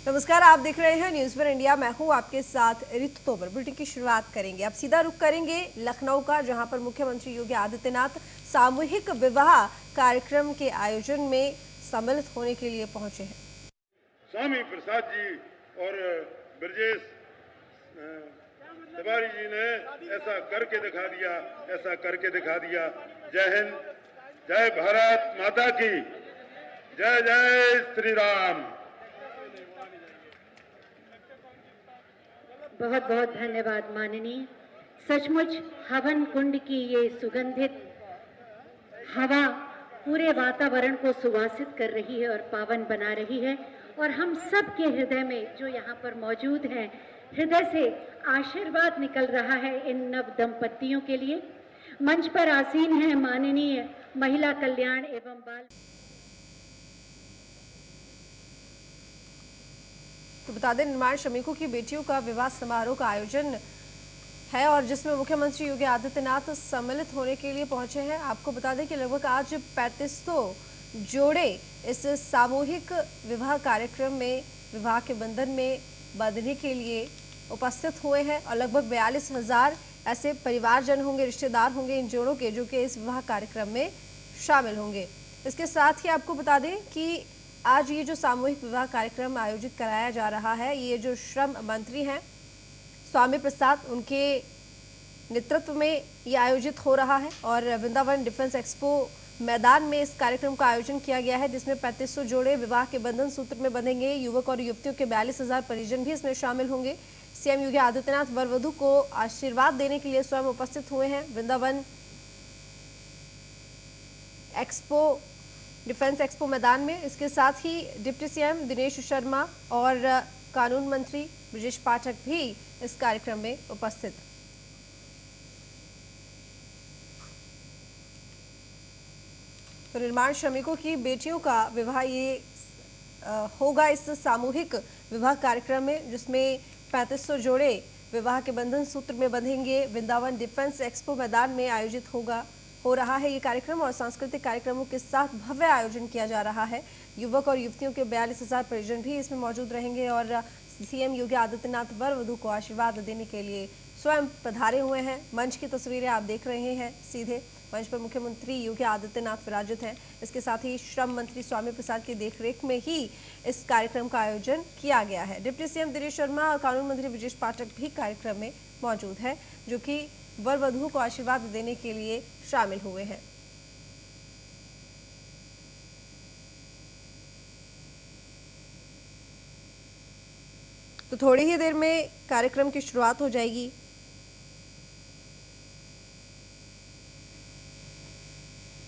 नमस्कार, आप देख रहे हैं न्यूज़ वन इंडिया। मैं हूं आपके साथ रितु तोमर। बुलेटिन की शुरुआत करेंगे। अब सीधा रुख करेंगे लखनऊ का, जहां पर मुख्यमंत्री योगी आदित्यनाथ सामूहिक विवाह कार्यक्रम के आयोजन में सम्मिलित होने के लिए पहुंचे हैं। स्वामी प्रसाद जी और ब्रजेश तिवारी जी ने ऐसा करके दिखा दिया। जय हिंद, जय भारत माता की, जय जय श्री राम। बहुत बहुत धन्यवाद माननीय। सचमुच हवन कुंड की ये सुगंधित हवा पूरे वातावरण को सुवासित कर रही है और पावन बना रही है, और हम सब के हृदय में जो यहाँ पर मौजूद हैं, हृदय से आशीर्वाद निकल रहा है इन नव दंपतियों के लिए। मंच पर आसीन है माननीय महिला कल्याण एवं बाल। तो बता दें, निर्माण श्रमिकों की बेटियों का विवाह समारोह का आयोजन है और जिसमें मुख्यमंत्री योगी आदित्यनाथ सम्मिलित होने के लिए पहुंचे हैं। आपको बता दें कि लगभग आज 3500 जोड़े इस सामूहिक विवाह कार्यक्रम में विवाह के बंधन में बंधने के लिए उपस्थित हुए हैं और लगभग 42,000 ऐसे परिवारजन होंगे, रिश्तेदार होंगे इन जोड़ों के, जो कि इस विवाह कार्यक्रम में शामिल होंगे। इसके साथ ही आपको बता दें कि आज ये जो सामूहिक विवाह कार्यक्रम आयोजित कराया जा रहा है, ये जो श्रम मंत्री हैं स्वामी प्रसाद, उनके नेतृत्व में ये आयोजित हो रहा है और वृंदावन डिफेंस एक्सपो मैदान में इस कार्यक्रम का आयोजन किया गया है, जिसमें 3500 जोड़े विवाह के बंधन सूत्र में बंधेंगे। युवक और युवतियों के 42,000 परिजन भी इसमें शामिल होंगे। सीएम योगी आदित्यनाथ वर वधू को आशीर्वाद देने के लिए स्वयं उपस्थित हुए हैं वृंदावन डिफेंस एक्सपो मैदान में। इसके साथ ही डिप्टी सीएम दिनेश शर्मा और कानून मंत्री ब्रजेश पाठक भी इस कार्यक्रम में उपस्थित। तो निर्माण श्रमिकों की बेटियों का विवाह ये होगा इस सामूहिक विवाह कार्यक्रम में, जिसमें 3500 जोड़े विवाह के बंधन सूत्र में बंधेंगे। वृंदावन डिफेंस एक्सपो मैदान में आयोजित हो रहा है ये कार्यक्रम और सांस्कृतिक कार्यक्रमों के साथ भव्य आयोजन किया जा रहा है। युवक और युवतियों के 42,000 परिजन भी इसमें मौजूद रहेंगे और सीएम योगी आदित्यनाथ वर वधू को आशीर्वाद देने के लिए स्वयं पधारे हुए हैं। मंच की तस्वीरें आप देख रहे हैं। सीधे मंच पर मुख्यमंत्री योगी आदित्यनाथ विराजित हैं। इसके साथ ही श्रम मंत्री स्वामी प्रसाद की देखरेख में ही इस कार्यक्रम का आयोजन किया गया है। डिप्टी सीएम दिनेश शर्मा और कानून मंत्री ब्रजेश पाठक भी कार्यक्रम में मौजूद है, जो कि वर वधू को आशीर्वाद देने के लिए शामिल हुए हैं। तो थोड़ी ही देर में कार्यक्रम की शुरुआत हो जाएगी।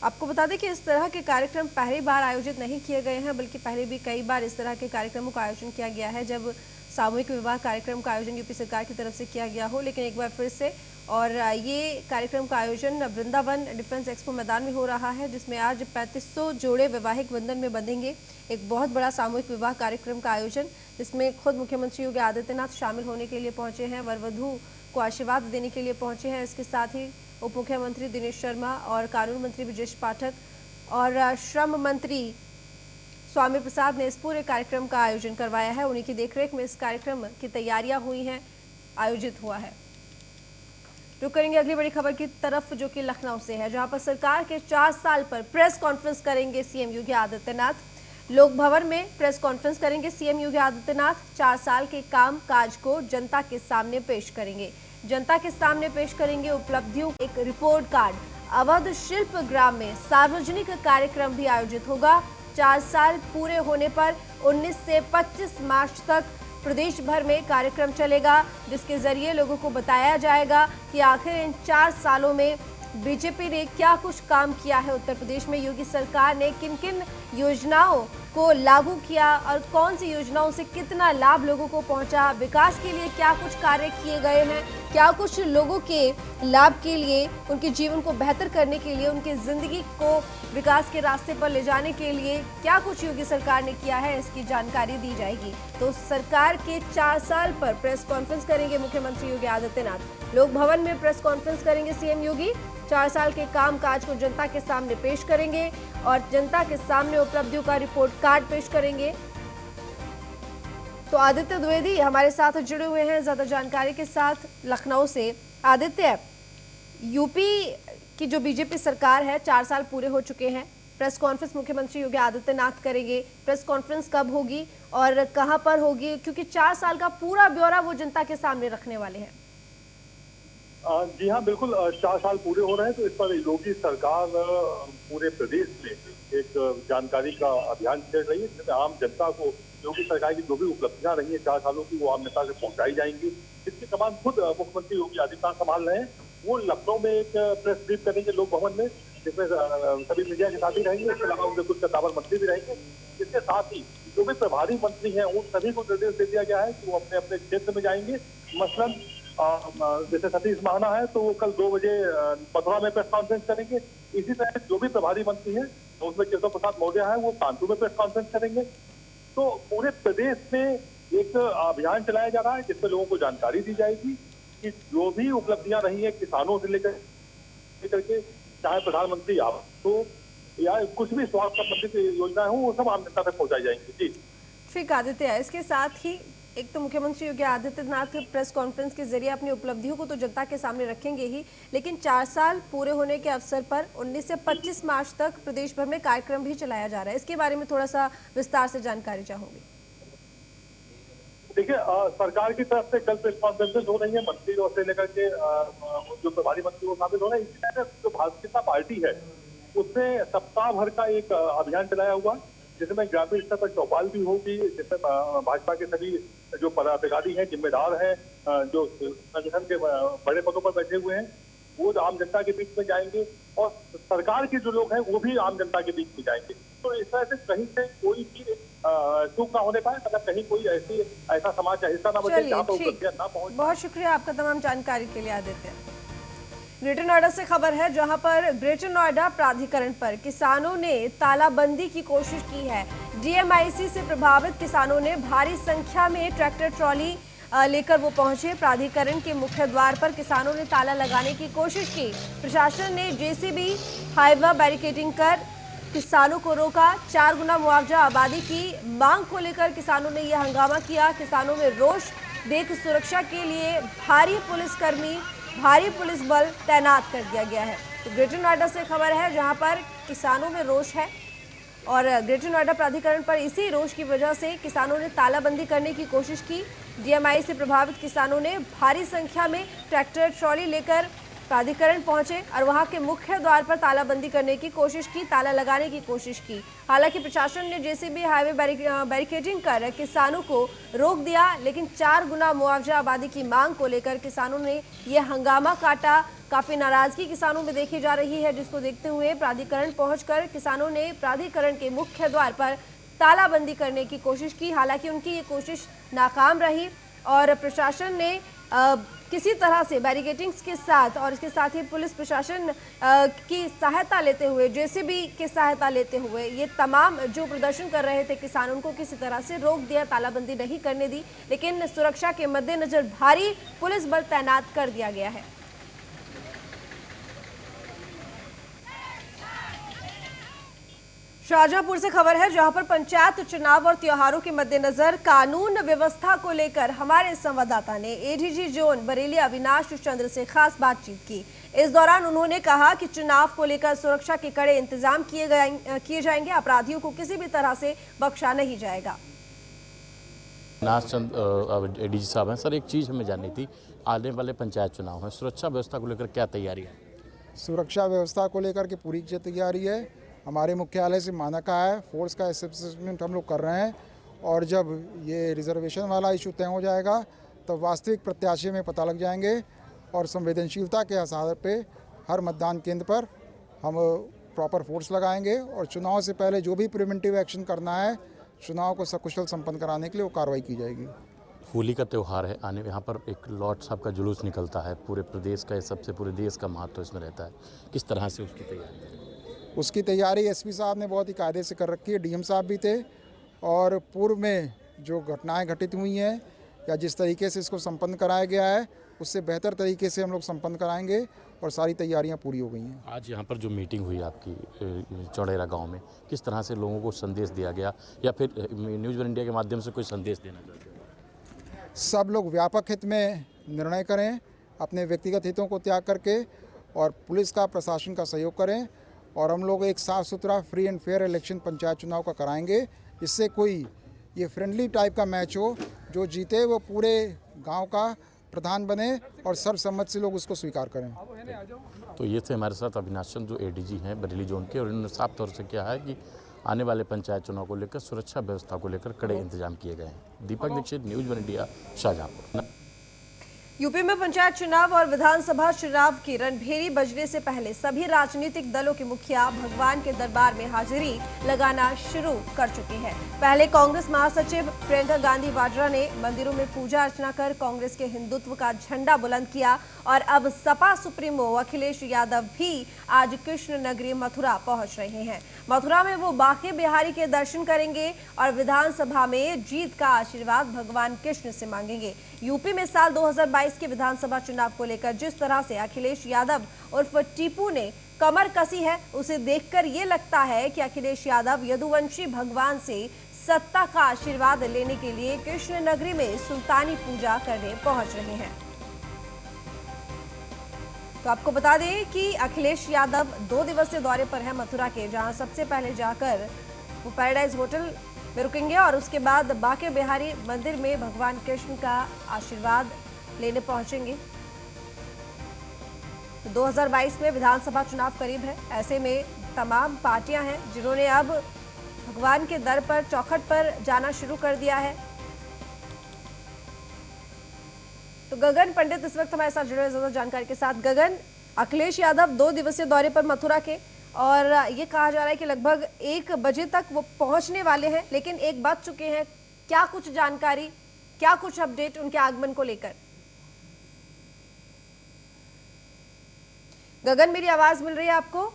आपको बता दें कि इस तरह के कार्यक्रम पहली बार आयोजित नहीं किए गए हैं, बल्कि पहले भी कई बार इस तरह के कार्यक्रमों का आयोजन किया गया है, जब सामूहिक विवाह कार्यक्रम का आयोजन यूपी सरकार की तरफ से किया गया हो। लेकिन एक बार फिर से और ये कार्यक्रम का आयोजन वृंदावन डिफेंस एक्सपो मैदान में हो रहा है, जिसमें आज 3500 जोड़े वैवाहिक बंधन में बंधेंगे। एक बहुत बड़ा सामूहिक विवाह कार्यक्रम का आयोजन, जिसमें खुद मुख्यमंत्री योगी आदित्यनाथ शामिल होने के लिए पहुंचे हैं, वर वधू को आशीर्वाद देने के लिए पहुंचे हैं। इसके साथ ही उप मुख्यमंत्री दिनेश शर्मा और कानून मंत्री ब्रजेश पाठक और श्रम मंत्री स्वामी प्रसाद ने इस पूरे कार्यक्रम का आयोजन करवाया है। उन्हीं की देखरेख में इस कार्यक्रम की तैयारियां हुई हैं, आयोजित हुआ है। रुक करेंगे अगली बड़ी खबर की तरफ, जो कि लखनऊ से है, जहां पर सरकार के 4 साल पर प्रेस कॉन्फ्रेंस करेंगे सीएम योगी आदित्यनाथ। लोक भवन में प्रेस कॉन्फ्रेंस करेंगे सीएम योगी आदित्यनाथ। 4 साल के काम काज को जनता के सामने पेश करेंगे। जनता के सामने पेश करेंगे उपलब्धियों, एक रिपोर्ट कार्ड। अवध शिल्प ग्राम में सार्वजनिक कार्यक्रम भी आयोजित होगा। 4 साल पूरे होने पर 19 से 25 मार्च तक प्रदेश भर में कार्यक्रम चलेगा, जिसके जरिए लोगों को बताया जाएगा कि आखिर इन 4 सालों में बीजेपी ने क्या कुछ काम किया है। उत्तर प्रदेश में योगी सरकार ने किन किन योजनाओं को लागू किया और कौन सी योजनाओं से कितना लाभ लोगों को पहुंचा, विकास के लिए क्या कुछ कार्य किए गए हैं, क्या कुछ लोगों के लाभ के लिए, उनके जीवन को बेहतर करने के लिए, उनकी जिंदगी को विकास के रास्ते पर ले जाने के लिए क्या कुछ योगी सरकार ने किया है, इसकी जानकारी दी जाएगी। तो सरकार के 4 साल पर प्रेस कॉन्फ्रेंस करेंगे मुख्यमंत्री योगी आदित्यनाथ। लोक भवन में प्रेस कॉन्फ्रेंस करेंगे सीएम योगी। 4 साल के काम काज को जनता के सामने पेश करेंगे और जनता के सामने उपलब्धियों का रिपोर्ट कार्ड पेश करेंगे। तो आदित्य द्विवेदी हमारे साथ जुड़े हुए हैं ज्यादा जानकारी के साथ लखनऊ से। आदित्य, यूपी की जो बीजेपी सरकार है 4 साल पूरे हो चुके हैं, प्रेस कॉन्फ्रेंस मुख्यमंत्री योगी आदित्यनाथ करेंगे, प्रेस कॉन्फ्रेंस कब होगी और कहां पर होगी, क्योंकि 4 साल का पूरा ब्यौरा वो जनता के सामने रखने वाले हैं। जी हाँ, बिल्कुल 4 साल पूरे हो रहे हैं, तो इस पर योगी सरकार पूरे प्रदेश में एक जानकारी का अभियान चल रही है, जिसमें आम जनता को योगी सरकार की जो भी उपलब्धियां रही है 4 सालों की, वो आम जनता से पहुंचाई जाएंगी। इसकी कमान खुद मुख्यमंत्री योगी आदित्यनाथ संभाल रहे हैं। वो लखनऊ में एक प्रेस ब्रीफ करेंगे लोक भवन में, जिसमें सभी मीडिया के साथ ही रहेंगे। इसके अलावा उनके कुछ कद्दावर मंत्री भी रहेंगे। इसके साथ ही जो भी प्रभारी मंत्री हैं उन सभी को निर्देश दे दिया गया है कि वो अपने अपने क्षेत्र में जाएंगे। मसलन जैसे सतीश महाना है तो वो कल 2 बजे मथुरा में प्रेस कॉन्फ्रेंस करेंगे। इसी तरह जो भी प्रभारी मंत्री हैं उसमें केशव प्रसाद मौर्य है, वो कानपुर में प्रेस कॉन्फ्रेंस करेंगे। तो पूरे प्रदेश में एक अभियान चलाया जा रहा है, जिसमें लोगों को जानकारी दी जाएगी कि जो भी उपलब्धियां रही है किसानों से लेकर के, चाहे प्रधानमंत्री आवास हो या कुछ भी स्वास्थ्य संबंधित योजनाएं हो, वो सब आम जनता तक पहुंचाई जाएंगी। जी ठीक आदित्य, इसके साथ ही एक तो मुख्यमंत्री योगी आदित्यनाथ प्रेस कॉन्फ्रेंस के जरिए अपनी उपलब्धियों को तो जनता के सामने रखेंगे ही, लेकिन 4 साल पूरे होने के अवसर पर 19 से 25 मार्च तक प्रदेश भर में कार्यक्रम भी चलाया जा रहा है। इसके बारे में थोड़ा सा विस्तार से जानकारी चाहूंगी। देखिए, सरकार की तरफ से कल प्रेस कॉन्फ्रेंसेस हो रही है, मंत्रियों से लेकर के जो प्रभारी मंत्री वो शामिल हो रहे हैं। इसी तरह जो भारतीय जनता पार्टी है उसने सप्ताह भर का एक अभियान चलाया हुआ, जिसमें ग्रामीण स्तर पर चौपाल भी होगी, जिसमें भाजपा के सभी जो पदाधिकारी हैं, जिम्मेदार हैं, जो संगठन के बड़े पदों पर बैठे हुए हैं, वो आम जनता के बीच में जाएंगे और सरकार के जो लोग हैं वो भी आम जनता के बीच में जाएंगे। तो इस तरह से कहीं से कोई भी चूक ना होने पाए, मतलब कहीं कोई ऐसा समाज का हिस्सा ना बचे जहाँ पर उपलब्धियां ना पहुंचे। बहुत शुक्रिया आपका तमाम जानकारी के लिए आदित्य। ग्रेटर नोएडा से खबर है, जहां पर ग्रेटर नोएडा प्राधिकरण पर किसानों ने तालाबंदी की कोशिश की है। डीएमआईसी से प्रभावित किसानों ने भारी संख्या में ट्रैक्टर ट्रॉली लेकर वो पहुंचे। प्राधिकरण के मुख्य द्वार पर किसानों ने ताला लगाने की कोशिश की। प्रशासन ने जेसीबी हाईवा बैरिकेडिंग कर किसानों को रोका। 4 गुना मुआवजा आबादी की मांग को लेकर किसानों ने यह हंगामा किया। किसानों में रोष देख सुरक्षा के लिए भारी पुलिस बल तैनात कर दिया गया है। तो ग्रेटर नोएडा से खबर है, जहां पर किसानों में रोष है और ग्रेटर नोएडा प्राधिकरण पर इसी रोष की वजह से किसानों ने तालाबंदी करने की कोशिश की। डीएमआई से प्रभावित किसानों ने भारी संख्या में ट्रैक्टर ट्रॉली लेकर प्राधिकरण पहुंचे और वहां के मुख्य द्वार पर तालाबंदी करने की कोशिश की, ताला लगाने की कोशिश की। हालांकि प्रशासन ने जेसीबी हाईवे बैरिकेडिंग कर किसानों को रोक दिया, लेकिन 4 गुना मुआवजा आबादी की मांग को लेकर किसानों ने यह हंगामा काटा। काफी नाराजगी किसानों में देखी जा रही है, जिसको देखते हुए प्राधिकरण पहुंचकर किसानों ने प्राधिकरण के मुख्य द्वार पर तालाबंदी करने की कोशिश की। हालांकि उनकी ये कोशिश नाकाम रही और प्रशासन ने किसी तरह से बैरिकेडिंग्स के साथ और इसके साथ ही पुलिस प्रशासन की सहायता लेते हुए, जेसीबी की सहायता लेते हुए, ये तमाम जो प्रदर्शन कर रहे थे किसान, उनको किसी तरह से रोक दिया, तालाबंदी नहीं करने दी। लेकिन सुरक्षा के मद्देनजर भारी पुलिस बल तैनात कर दिया गया है। शाहजहांपुर से खबर है, जहां पर पंचायत चुनाव और त्योहारों के मद्देनजर कानून व्यवस्था को लेकर हमारे संवाददाता ने एडीजी जोन बरेली अविनाश चंद्र से खास बातचीत की। इस दौरान उन्होंने कहा कि चुनाव को लेकर सुरक्षा के कड़े इंतजाम किए जाएंगे, अपराधियों को किसी भी तरह से बख्शा नहीं जाएगा। अविनाश चंद एडीजी साहब हैं। सर, एक चीज़ हमें जाननी थी, आने वाले पंचायत चुनाव हैं, सुरक्षा व्यवस्था को लेकर क्या तैयारी है? सुरक्षा व्यवस्था को लेकर के पूरी तैयारी है। हमारे मुख्यालय से मानक आया है, फोर्स का असेसमेंट हम लोग कर रहे हैं और जब ये रिजर्वेशन वाला इशू तय हो जाएगा तो वास्तविक प्रत्याशी में पता लग जाएंगे और संवेदनशीलता के आधार पे हर मतदान केंद्र पर हम प्रॉपर फोर्स लगाएंगे और चुनाव से पहले जो भी प्रिवेंटिव एक्शन करना है, चुनाव को सकुशल संपन्न कराने के लिए वो कार्रवाई की जाएगी। होली का त्यौहार है आने, यहाँ पर एक लॉर्ड साहब का जुलूस निकलता है, पूरे प्रदेश का, सबसे पूरे देश का महत्व इसमें रहता है, किस तरह से उसकी तैयारी? उसकी तैयारी एसपी साहब ने बहुत ही कायदे से कर रखी है, डीएम साहब भी थे और पूर्व में जो घटनाएं घटित हुई हैं या जिस तरीके से इसको संपन्न कराया गया है उससे बेहतर तरीके से हम लोग संपन्न कराएंगे और सारी तैयारियां पूरी हो गई हैं। आज यहाँ पर जो मीटिंग हुई आपकी चौड़ेरा गांव में, किस तरह से लोगों को संदेश दिया गया या फिर न्यूज़ वन इंडिया के माध्यम से कोई संदेश देना चाहते हैं? सब लोग व्यापक हित में निर्णय करें, अपने व्यक्तिगत हितों को त्याग करके, और पुलिस का, प्रशासन का सहयोग करें, और हम लोग एक साफ़ सुथरा free and fair election panchayat चुनाव का कराएंगे। इससे कोई ये फ्रेंडली टाइप का मैच हो, जो जीते वो पूरे गांव का प्रधान बने और सर्वसम्मति से लोग उसको स्वीकार करें। तो ये थे हमारे साथ अविनाश चंद जो एडीजी हैं बरेली जोन के, और इन्होंने साफ तौर से किया है कि आने वाले पंचायत चुनाव को लेकर सुरक्षा व्यवस्था को लेकर कड़े इंतजाम किए गए हैं। Deepak Dikshit, news 1 India, Shahjahanpur. UP में पंचायत चुनाव और विधानसभा चुनाव की रणभेरी बजने से पहले सभी राजनीतिक दलों के मुखिया भगवान के दरबार में हाजिरी लगाना शुरू कर चुके हैं। पहले कांग्रेस महासचिव प्रियंका गांधी वाड्रा ने मंदिरों में पूजा अर्चना कर कांग्रेस के हिंदुत्व का झंडा बुलंद किया, और अब सपा सुप्रीमो अखिलेश यादव भी आज कृष्ण नगरी मथुरा पहुंच रहे हैं। मथुरा में वो बांके बिहारी के दर्शन करेंगे और विधानसभा में जीत का आशीर्वाद भगवान कृष्ण से मांगेंगे। यूपी में साल 2022 के विधानसभा चुनाव को लेकर जिस तरह से अखिलेश यादव उर्फ टीपू ने कमर कसी है, उसे देखकर ये लगता है कि अखिलेश यादव यदुवंशी भगवान से सत्ता का आशीर्वाद लेने के लिए कृष्ण नगरी में सुल्तानी पूजा करने पहुंच रहे हैं। तो आपको बता दें कि अखिलेश यादव 2 दिवसीय दौरे पर है मथुरा के, जहां सबसे पहले जाकर वो पैराडाइज होटल में रुकेंगे और उसके बाद बांके बिहारी मंदिर में भगवान कृष्ण का आशीर्वाद लेने पहुंचेंगे। तो 2022 में विधानसभा चुनाव करीब है, ऐसे में तमाम पार्टियां हैं जिन्होंने अब भगवान के दर पर, चौखट पर जाना शुरू कर दिया है। तो गगन पंडित इस वक्त हमारे साथ जुड़े हैं ज्यादा जानकारी के साथ। गगन, अखिलेश यादव 2 दिवसीय दौरे पर मथुरा के, और ये कहा जा रहा है कि लगभग 1 बजे तक वो पहुंचने वाले हैं, लेकिन 1 बज चुके हैं। क्या कुछ जानकारी, क्या कुछ अपडेट उनके आगमन को लेकर? गगन, मेरी आवाज मिल रही है आपको?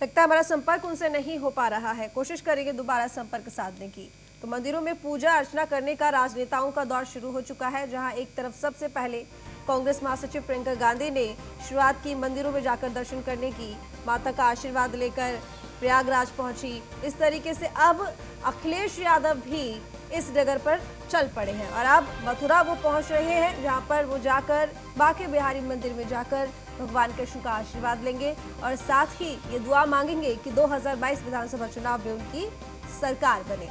लगता है हमारा संपर्क उनसे नहीं हो पा रहा है, कोशिश करेंगे दोबारा संपर्क साधने की। तो मंदिरों में पूजा अर्चना करने का राजनेताओं का दौर शुरू हो चुका है, जहां एक तरफ सबसे पहले कांग्रेस महासचिव प्रियंका गांधी ने शुरुआत की मंदिरों में जाकर दर्शन करने की, माता का आशीर्वाद लेकर प्रयागराज पहुंची। इस तरीके से अब अखिलेश यादव भी इस डगर पर चल पड़े हैं और अब मथुरा वो पहुंच रहे हैं, जहां पर वो जाकर बांके बिहारी मंदिर में जाकर भगवान कृष्ण का आशीर्वाद लेंगे और साथ ही ये दुआ मांगेंगे कि 2022 विधानसभा चुनाव में उनकी सरकार बने।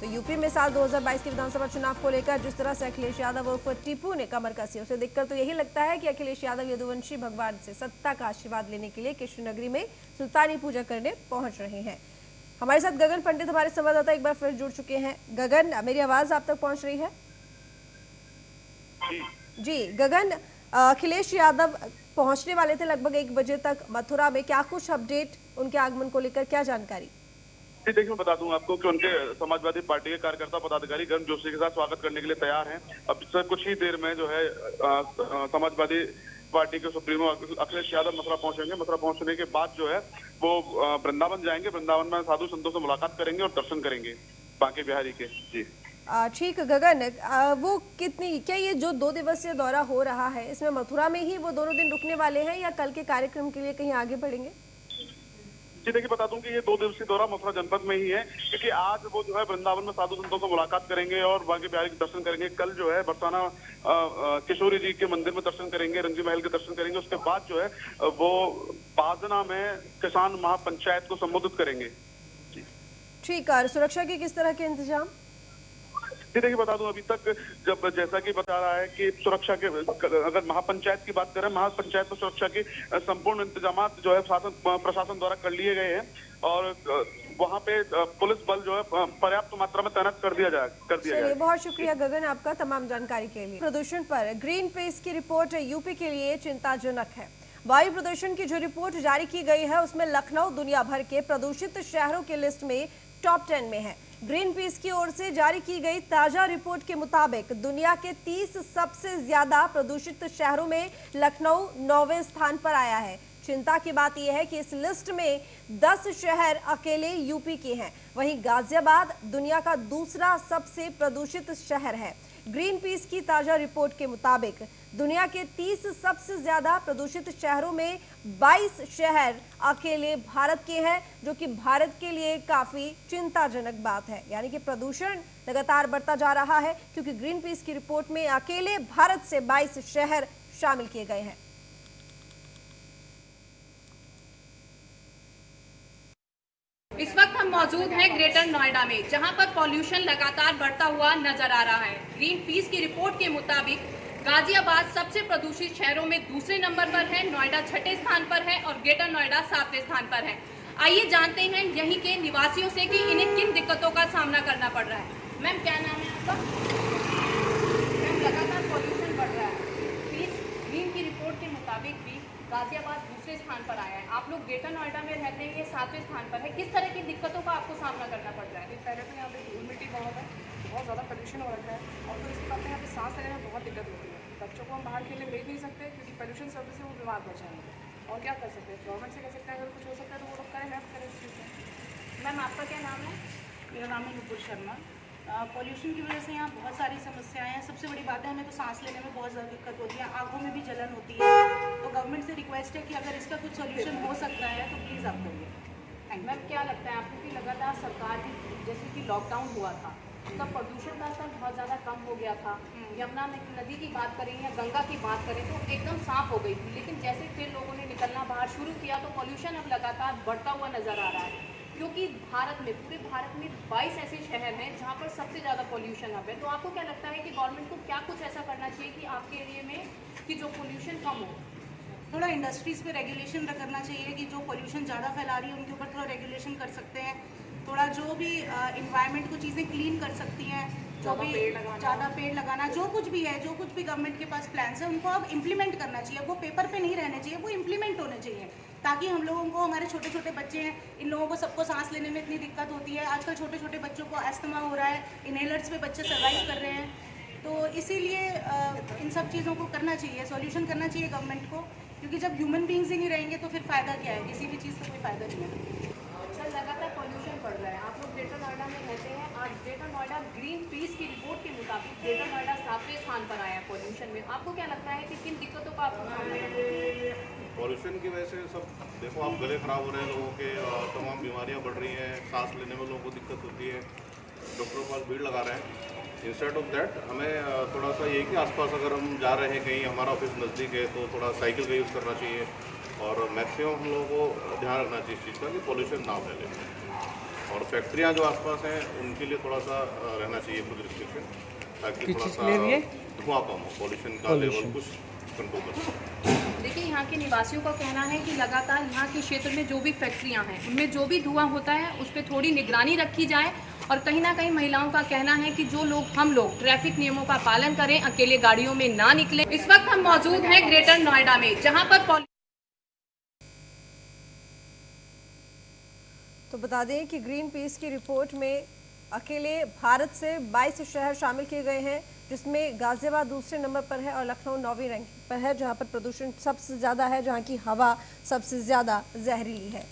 तो यूपी में साल 2022 के विधानसभा चुनाव को लेकर जिस तरह से अखिलेश यादव उर्फ टीपू ने कमर कसी, उसे देखकर तो यही लगता है कि अखिलेश यादव यदुवंशी भगवान से सत्ता का आशीर्वाद लेने के लिए कृष्ण नगरी में सुल्तानी पूजा करने पहुंच रहे हैं। हमारे साथ गगन पंडित हमारे संवाददाता एक बार फिर जुड़ चुके हैं। गगन, मेरी आवाज आप तक पहुंच रही है? जी गगन, अखिलेश यादव पहुंचने वाले थे लगभग 1 बजे तक मथुरा में, क्या कुछ अपडेट उनके आगमन को लेकर, क्या जानकारी? देखिए, मैं बता दूं आपको कि उनके समाजवादी पार्टी के कार्यकर्ता पदाधिकारी गर्मजोशी के साथ स्वागत करने के लिए तैयार हैं। अब सर कुछ ही देर में जो है समाजवादी पार्टी के सुप्रीमो अखिलेश यादव मथुरा पहुंचेंगे। मथुरा पहुंचने के बाद जो है वो वृंदावन जाएंगे, वृंदावन में साधु संतों से मुलाकात करेंगे और दर्शन करेंगे बांके बिहारी के। जी ठीक गगन, वो क्या ये जो 2 दिवसीय दौरा हो रहा है, इसमें मथुरा में ही वो दोनों दिन रुकने वाले हैं या कल के कार्यक्रम के लिए कहीं आगे बढ़ेंगे? जी देखिए, बता दूं कि ये 2 दिवसीय दौरा मथुरा जनपद में ही है, क्योंकि आज वो जो है वृंदावन में साधु संतों से मुलाकात करेंगे और बांके बिहारी के दर्शन करेंगे। कल जो है बरसाना किशोरी जी के मंदिर में दर्शन करेंगे, रंजी महल के दर्शन करेंगे। उसके बाद जो है वो पाजना में किसान महापंचायत को संबोधित करेंगे। ठीक है, सुरक्षा के किस तरह के इंतजाम? जी देखिए, बता दूं अभी तक जब जैसा कि बता रहा है कि सुरक्षा के, अगर महापंचायत की बात करें, महापंचायत में सुरक्षा के संपूर्ण इंतजाम जो है प्रशासन द्वारा कर लिए गए हैं और वहां पे पुलिस बल जो है पर्याप्त मात्रा में तैनात कर दिया जाए। बहुत शुक्रिया गगन आपका तमाम जानकारी के लिए। प्रदूषण पर ग्रीन पेस की रिपोर्ट यूपी के लिए चिंताजनक है। वायु प्रदूषण की जो रिपोर्ट जारी की गई है उसमें लखनऊ दुनिया भर के प्रदूषित शहरों के लिस्ट में टॉप 10 में है। ग्रीन पीस की ओर से जारी की गई ताजा रिपोर्ट के मुताबिक दुनिया के 30 सबसे ज्यादा प्रदूषित शहरों में लखनऊ 9वें स्थान पर आया है। चिंता की बात यह है कि इस लिस्ट में 10 शहर अकेले यूपी के हैं। वहीं गाजियाबाद दुनिया का दूसरा सबसे प्रदूषित शहर है। ग्रीन पीस की ताजा रिपोर्ट के मुताबिक दुनिया के 30 सबसे ज्यादा प्रदूषित शहरों में 22 शहर अकेले भारत के हैं, जो कि भारत के लिए काफी चिंताजनक बात है। यानी कि प्रदूषण लगातार बढ़ता जा रहा है, क्योंकि ग्रीन पीस की रिपोर्ट में अकेले भारत से 22 शहर शामिल किए गए हैं। इस वक्त हम मौजूद हैं ग्रेटर नोएडा में, जहां पर पॉल्यूशन लगातार बढ़ता हुआ नजर आ रहा है। ग्रीन पीस की रिपोर्ट के मुताबिक गाजियाबाद सबसे प्रदूषित शहरों में दूसरे नंबर पर है, नोएडा छठे स्थान पर है और ग्रेटर नोएडा 7वें स्थान पर है। आइए जानते हैं यहीं के निवासियों से कि इन्हें किन दिक्कतों का सामना करना पड़ रहा है। मैम, क्या नाम है आपका? मैम, लगातार पॉल्यूशन बढ़ रहा है। ग्रीन की रिपोर्ट के मुताबिक भी गाजियाबाद दूसरे स्थान पर आया है। आप लोग ग्रेटर नोएडा में रहते हैं, ये 7वें स्थान पर है। किस तरह की दिक्कतों का आपको सामना करना पड़ रहा है? पहले तो यहाँ पे धूल मिट्टी बहुत है, बहुत ज़्यादा पोल्यूशन हो रखा है, और तो इसके बाद यहाँ पे सांस लेने में बहुत दिक्कत होती है। बच्चों को हम बाहर खेलने भेज नहीं सकते, क्योंकि पोल्यूशन सर्विस से वो बीमार पड़ जाएंगे। और क्या कर सकते हैं, गवर्नमेंट से कह सकते हैं अगर कुछ हो सकता है तो वो लोग करें, हेल्प करें इस चीज़ में। मैम, आपका क्या नाम है? मेरा नाम है नुपुर शर्मा। पॉल्यूशन की वजह से यहाँ बहुत सारी समस्याएं हैं। सबसे बड़ी बात है, हमें तो सांस लेने में बहुत ज़्यादा दिक्कत होती है, आंखों में भी जलन होती है। तो गवर्नमेंट से रिक्वेस्ट है कि अगर इसका कुछ सॉल्यूशन हो सकता है तो प्लीज़ आप करिए। Thank you. मैम, क्या लगता है आपको कि लगातार सरकार की, जैसे कि लॉकडाउन हुआ था, तब प्रदूषण का स्तर बहुत ज़्यादा कम हो गया था। यमुना नदी की बात करें या गंगा की बात करें तो एकदम साफ हो गई थी, लेकिन जैसे फिर लोगों ने निकलना बाहर शुरू किया तो पॉल्यूशन अब लगातार बढ़ता हुआ नजर आ रहा है। क्योंकि भारत में, पूरे भारत में 22 ऐसे शहर हैं जहाँ पर सबसे ज़्यादा पॉल्यूशन अब है। तो आपको क्या लगता है कि गवर्नमेंट को क्या कुछ ऐसा करना चाहिए कि आपके एरिया में कि जो पॉल्यूशन कम हो? थोड़ा इंडस्ट्रीज़ पे रेगुलेशन करना चाहिए कि जो पॉल्यूशन ज़्यादा फैला रही है उनके ऊपर थोड़ा रेगुलेशन कर सकते हैं। थोड़ा जो भी इन्वायरमेंट को चीज़ें क्लीन कर सकती हैं, जो भी ज़्यादा पेड़ लगाना, जो कुछ भी है, जो कुछ भी गवर्नमेंट के पास प्लान्स है, उनको अब इम्प्लीमेंट करना चाहिए। वो पेपर पे नहीं रहने चाहिए, वो इम्प्लीमेंट होने चाहिए, ताकि हम लोगों को, हमारे छोटे छोटे बच्चे हैं, इन लोगों को सबको सांस लेने में इतनी दिक्कत होती है। आजकल छोटे छोटे बच्चों को अस्थमा हो रहा है, इनहेलर्स पे बच्चे सर्वाइव कर रहे हैं। तो इसीलिए इन सब चीज़ों को करना चाहिए, सॉल्यूशन करना चाहिए गवर्नमेंट को, क्योंकि जब ह्यूमन बींग्स ही नहीं रहेंगे तो फिर फ़ायदा क्या है, किसी भी चीज़ का कोई फ़ायदा नहीं है। सर, लगातार पॉल्यूशन बढ़ रहा है, आप लोग ग्रेटर नोएडा में रहते हैं। आज ग्रेटर नोएडा ग्रीन पीस की रिपोर्ट के मुताबिक ग्रेटर नोएडा 7वें स्थान पर आया है पॉल्यूशन में। आपको क्या लगता है कि किन दिक्कतों का आपको सामना करना है? पॉल्यूशन की वजह से सब देखो, आप गले खराब हो रहे हैं लोगों के, तमाम बीमारियां बढ़ रही हैं, सांस लेने में लोगों को दिक्कत होती है, डॉक्टरों के पास भीड़ लगा रहे हैं। इंस्टेड ऑफ दैट हमें थोड़ा सा ये कि आसपास अगर हम जा रहे हैं कहीं, हमारा ऑफिस नज़दीक है, तो थोड़ा साइकिल का यूज़ करना चाहिए और मैक्सिमम हम लोगों को ध्यान रखना चाहिए इस चीज़ का कि पॉल्यूशन ना फैले। और फैक्ट्रियाँ जो आसपास हैं उनके लिए थोड़ा सा रहना चाहिए कुछ रिस्ट्रिक्शन, ताकि थोड़ा सा धुआं कम हो, पॉल्यूशन का लेवल कुछ कंट्रोल कर सकें। देखिए, यहाँ के निवासियों का कहना है कि लगातार यहाँ के क्षेत्र में जो भी फैक्ट्रियाँ हैं उनमें जो भी धुआं होता है उस पर थोड़ी निगरानी रखी जाए। और कहीं ना कहीं महिलाओं का कहना है कि जो लोग, हम लोग ट्रैफिक नियमों का पालन करें, अकेले गाड़ियों में ना निकलें। इस वक्त हम मौजूद हैं ग्रेटर नोएडा में, जहाँ पर तो बता दें कि ग्रीन पीस की रिपोर्ट में अकेले भारत से 22 शहर शामिल किए गए हैं, जिसमें गाजियाबाद दूसरे नंबर पर है और लखनऊ 9वीं रैंक पर है, जहां पर प्रदूषण सबसे ज़्यादा है, जहां की हवा सबसे ज़्यादा जहरीली है।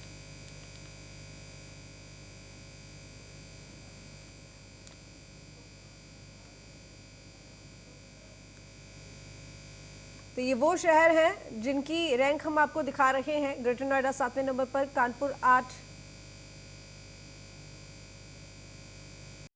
तो ये वो शहर हैं जिनकी रैंक हम आपको दिखा रहे हैं। ग्रेटर नोएडा 7वें नंबर पर, कानपुर 8,